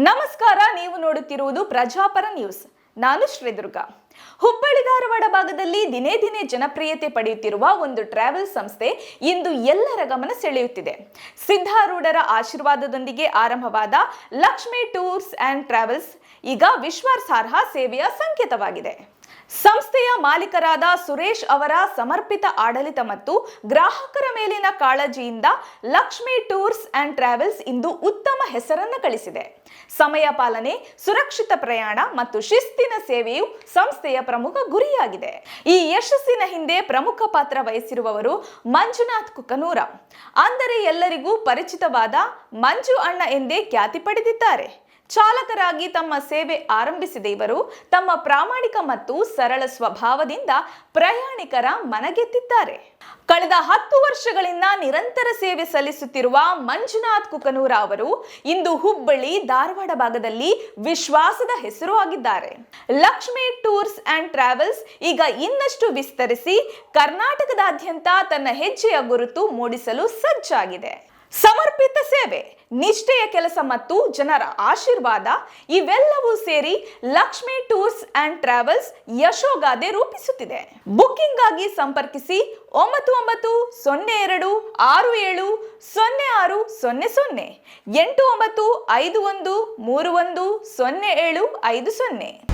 ನಮಸ್ಕಾರ, ನೀವು ನೋಡುತ್ತಿರುವುದು ಪ್ರಜಾಪರ ನ್ಯೂಸ್. ನಾನು ಶ್ರೀದುರ್ಗ. ಹುಬ್ಬಳ್ಳಿ ಧಾರವಾಡ ಭಾಗದಲ್ಲಿ ದಿನೇ ದಿನೇ ಜನಪ್ರಿಯತೆ ಪಡೆಯುತ್ತಿರುವ ಒಂದು ಟ್ರಾವೆಲ್ ಸಂಸ್ಥೆ ಇಂದು ಎಲ್ಲರ ಗಮನ ಸೆಳೆಯುತ್ತಿದೆ. ಸಿದ್ಧಾರೂಢರ ಆಶೀರ್ವಾದದೊಂದಿಗೆ ಆರಂಭವಾದ ಲಕ್ಷ್ಮಿ ಟೂರ್ಸ್ ಅಂಡ್ ಟ್ರಾವೆಲ್ಸ್ ಈಗ ವಿಶ್ವಾಸಾರ್ಹ ಸೇವೆಯ ಸಂಕೇತವಾಗಿದೆ. ಸಂಸ್ಥೆಯ ಮಾಲೀಕರಾದ ಸುರೇಶ್ ಅವರ ಸಮರ್ಪಿತ ಆಡಳಿತ ಮತ್ತು ಗ್ರಾಹಕರ ಮೇಲಿನ ಕಾಳಜಿಯಿಂದ ಲಕ್ಷ್ಮಿ ಟೂರ್ಸ್ ಅಂಡ್ ಟ್ರಾವೆಲ್ಸ್ ಇಂದು ಉತ್ತಮ ಹೆಸರನ್ನು ಗಳಿಸಿದೆ. ಸಮಯ ಪಾಲನೆ, ಸುರಕ್ಷಿತ ಪ್ರಯಾಣ ಮತ್ತು ಶಿಸ್ತಿನ ಸೇವೆಯು ಸಂಸ್ಥೆಯ ಪ್ರಮುಖ ಗುರಿಯಾಗಿದೆ. ಈ ಯಶಸ್ಸಿನ ಹಿಂದೆ ಪ್ರಮುಖ ಪಾತ್ರ ವಹಿಸಿರುವವರು ಮಂಜುನಾಥ್ ಕುಕನೂರ, ಅಂದರೆ ಎಲ್ಲರಿಗೂ ಪರಿಚಿತವಾದ ಮಂಜು ಅಣ್ಣ ಎಂದೇ ಖ್ಯಾತಿ ಪಡೆದಿದ್ದಾರೆ. ಚಾಲಕರಾಗಿ ತಮ್ಮ ಸೇವೆ ಆರಂಭಿಸಿದ ಇವರು ತಮ್ಮ ಪ್ರಾಮಾಣಿಕ ಮತ್ತು ಸರಳ ಸ್ವಭಾವದಿಂದ ಪ್ರಯಾಣಿಕರ ಮನಗೆದ್ದಿದ್ದಾರೆ. ಕಳೆದ 10 ವರ್ಷಗಳಿಂದ ನಿರಂತರ ಸೇವೆ ಸಲ್ಲಿಸುತ್ತಿರುವ ಮಂಜುನಾಥ್ ಕುಕನೂರ ಅವರು ಇಂದು ಹುಬ್ಬಳ್ಳಿ ಧಾರವಾಡ ಭಾಗದಲ್ಲಿ ವಿಶ್ವಾಸದ ಹೆಸರು ಆಗಿದ್ದಾರೆ. ಲಕ್ಷ್ಮಿ ಟೂರ್ಸ್ ಅಂಡ್ ಟ್ರಾವೆಲ್ಸ್ ಈಗ ಇನ್ನಷ್ಟು ವಿಸ್ತರಿಸಿ ಕರ್ನಾಟಕದಾದ್ಯಂತ ತನ್ನ ಹೆಜ್ಜೆಯ ಗುರುತು ಮೂಡಿಸಲು ಸಜ್ಜಾಗಿದೆ. ಸಮರ್ಪಿತ ಸೇವೆ, ನಿಷ್ಠೆಯ ಕೆಲಸ ಮತ್ತು ಜನರ ಆಶೀರ್ವಾದ ಇವೆಲ್ಲವೂ ಸೇರಿ ಲಕ್ಷ್ಮಿ ಟೂರ್ಸ್ ಅಂಡ್ ಟ್ರಾವೆಲ್ಸ್ ಯಶೋಗಾಥೆ ರೂಪಿಸುತ್ತಿದೆ. ಬುಕ್ಕಿಂಗ್ ಆಗಿ ಸಂಪರ್ಕಿಸಿ 9962670600 8951310750.